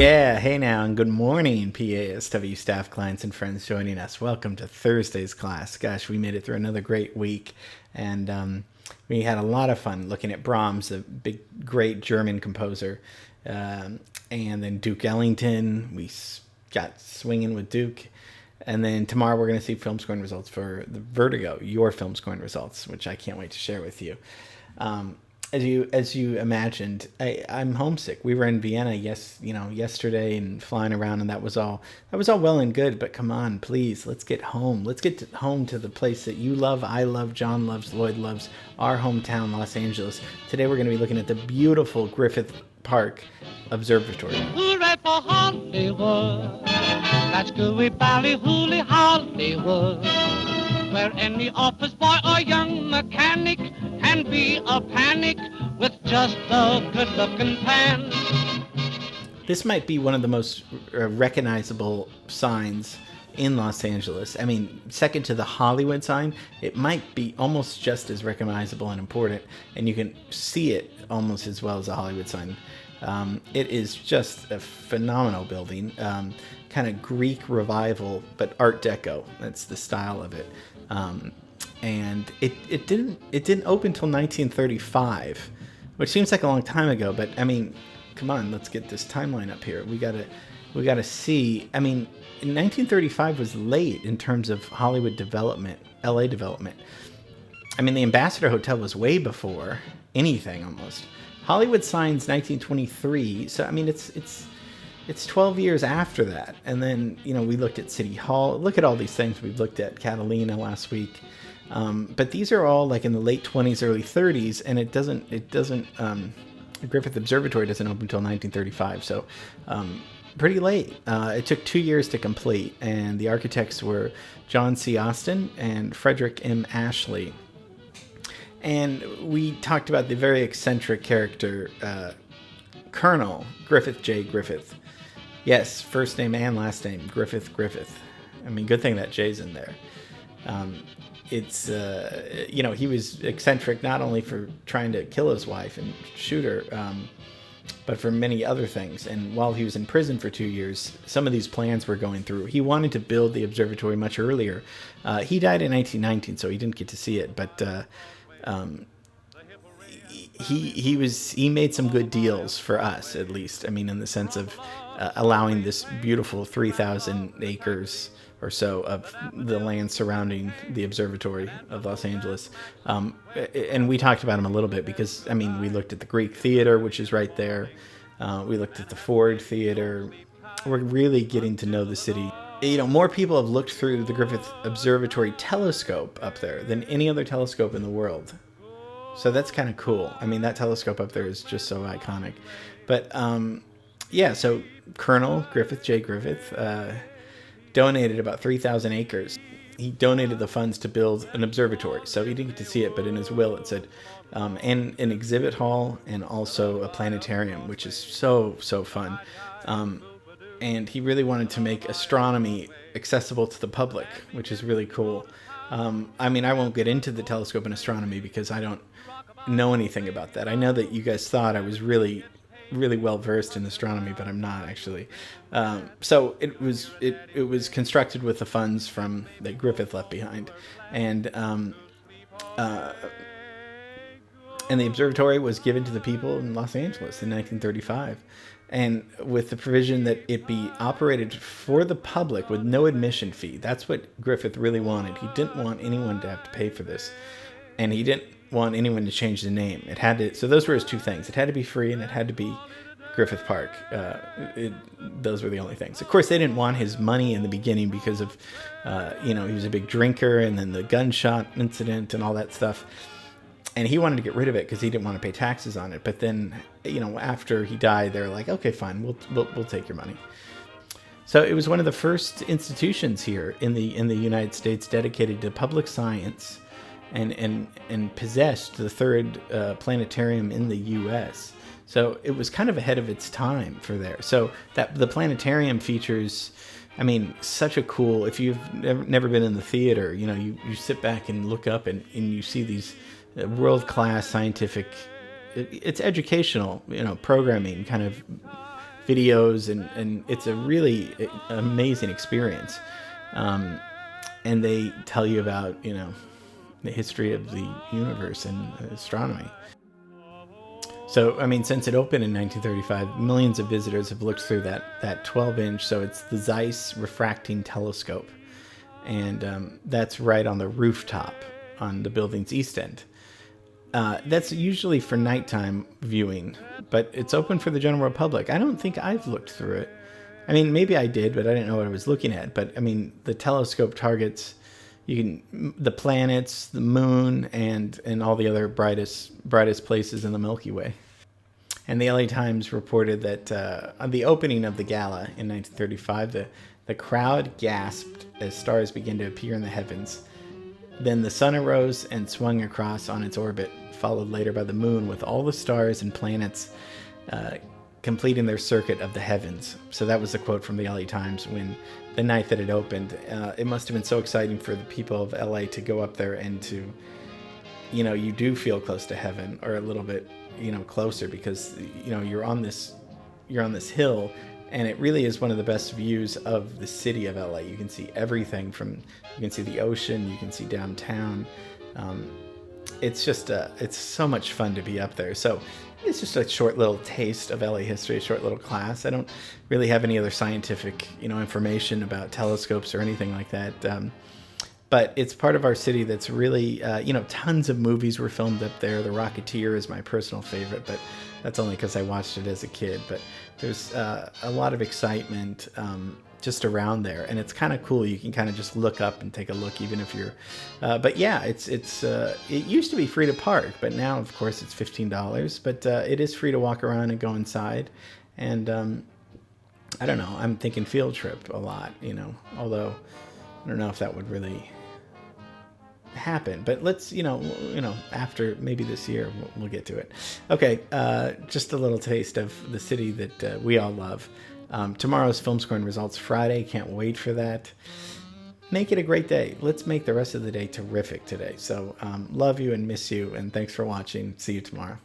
Yeah, hey now, and good morning, PASW staff, clients, and friends joining us. Welcome to Thursday's class. Gosh, we made it through another great week, and we had a lot of fun looking at Brahms, a big, great German composer, and then Duke Ellington. We got swinging with Duke, and then tomorrow we're going to see film scoring results for the Vertigo, your film scoring results, which I can't wait to share with you. As you imagined, I'm homesick. We were in Vienna yesterday and flying around, and that was all well and good. But come on, please, let's get home. Let's get home to the place that you love, I love, John loves, Lloyd loves, our hometown, Los Angeles. Today we're going to be looking at the beautiful Griffith Park Observatory. Hooray for Hollywood! That's gooey ballyhooly Hollywood, where any office boy or young mechanic can be a panic with just a good-looking pan. This might be one of the most recognizable signs in Los Angeles. I mean, second to the Hollywood sign, it might be almost just as recognizable and important, and you can see it almost as well as a Hollywood sign. It is just a phenomenal building, kind of Greek revival, but Art Deco. That's the style of it. And it didn't open till 1935, which seems like a long time ago. But I mean, come on, let's get this timeline up here. We gotta see. I mean, 1935 was late in terms of Hollywood development, LA development. I mean, the Ambassador Hotel was way before anything almost. Hollywood signs 1923, so I mean it's 12 years after that. And then, we looked at City Hall. Look at all these things. We've looked at Catalina last week. But these are all like in the late 20s, early 30s, and it doesn't Griffith Observatory doesn't open until 1935. So, pretty late. It took 2 years to complete, and the architects were John C. Austin and Frederick M. Ashley. And we talked about the very eccentric character, Colonel Griffith J. Griffith. Yes, first name and last name, Griffith. I mean, good thing that J's in there. He was eccentric not only for trying to kill his wife and shoot her, but for many other things. And while he was in prison for 2 years, some of these plans were going through. He wanted to build the observatory much earlier. He died in 1919, so he didn't get to see it, but he made some good deals for us, at least. I mean, in the sense of allowing this beautiful 3,000 acres or so of the land surrounding the observatory of Los Angeles. And we talked about him a little bit because, I mean, we looked at the Greek Theater, which is right there. We looked at the Ford Theater. We're really getting to know the city. More people have looked through the Griffith Observatory telescope up there than any other telescope in the world. So that's kind of cool. I mean, that telescope up there is just so iconic. But, so Colonel Griffith J. Griffith donated about 3,000 acres. He donated the funds to build an observatory. So he didn't get to see it, but in his will it said, and an exhibit hall and also a planetarium, which is so fun. And he really wanted to make astronomy accessible to the public, which is really cool. I mean, I won't get into the telescope and astronomy because I don't know anything about that. I know that you guys thought I was really well versed in astronomy, but I'm not actually. So it was constructed with the funds from that Griffith left behind, and the observatory was given to the people in Los Angeles in 1935. And with the provision that it be operated for the public with no admission fee. That's what Griffith really wanted. He didn't want anyone to have to pay for this. And he didn't want anyone to change the name. So those were his two things. It had to be free and it had to be Griffith Park. Those were the only things. Of course, they didn't want his money in the beginning because of, he was a big drinker and then the gunshot incident and all that stuff. And he wanted to get rid of it because he didn't want to pay taxes on it. But then, after he died, they were like, okay, fine, we'll take your money. So it was one of the first institutions here in the United States dedicated to public science, and possessed the third planetarium in the U.S. So it was kind of ahead of its time for there. So that the planetarium features, I mean, such a cool. If you've never been in the theater, you sit back and look up and you see these world-class scientific, it's educational, programming kind of videos, and it's a really amazing experience. And they tell you about, the history of the universe and astronomy. So, I mean, since it opened in 1935, millions of visitors have looked through that 12-inch. So it's the Zeiss refracting telescope. And that's right on the rooftop on the building's east end. That's usually for nighttime viewing, but it's open for the general public. I don't think I've looked through it. I mean, maybe I did, but I didn't know what I was looking at. But I mean, the telescope targets the planets, the moon, and all the other brightest places in the Milky Way. And the LA Times reported that on the opening of the gala in 1935, the crowd gasped as stars began to appear in the heavens. Then the sun arose and swung across on its orbit, followed later by the moon, with all the stars and planets completing their circuit of the heavens. So that was a quote from the LA Times when the night that it opened. It must have been so exciting for the people of LA to go up there and to, you do feel close to heaven, or a little bit, closer, because, you're on this hill, and it really is one of the best views of the city of LA. You can see everything you can see the ocean, you can see downtown. It's just, it's so much fun to be up there. So it's just a short little taste of LA history, a short little class. I don't really have any other scientific, information about telescopes or anything like that. But it's part of our city that's really, tons of movies were filmed up there. The Rocketeer is my personal favorite, but that's only because I watched it as a kid. But there's a lot of excitement just around there, and it's kind of cool. You can kind of just look up and take a look, even if you're. But yeah, it used to be free to park, but now, of course, it's $15. But it is free to walk around and go inside, and I don't know. I'm thinking field trip a lot, although I don't know if that would really happen, but let's after maybe this year we'll get to it. Okay, just a little taste of the city that we all love. Tomorrow's film scoring results Friday. Can't wait for that. Make it a great day. Let's make the rest of the day terrific today. So love you and miss you, and thanks for watching. See you tomorrow.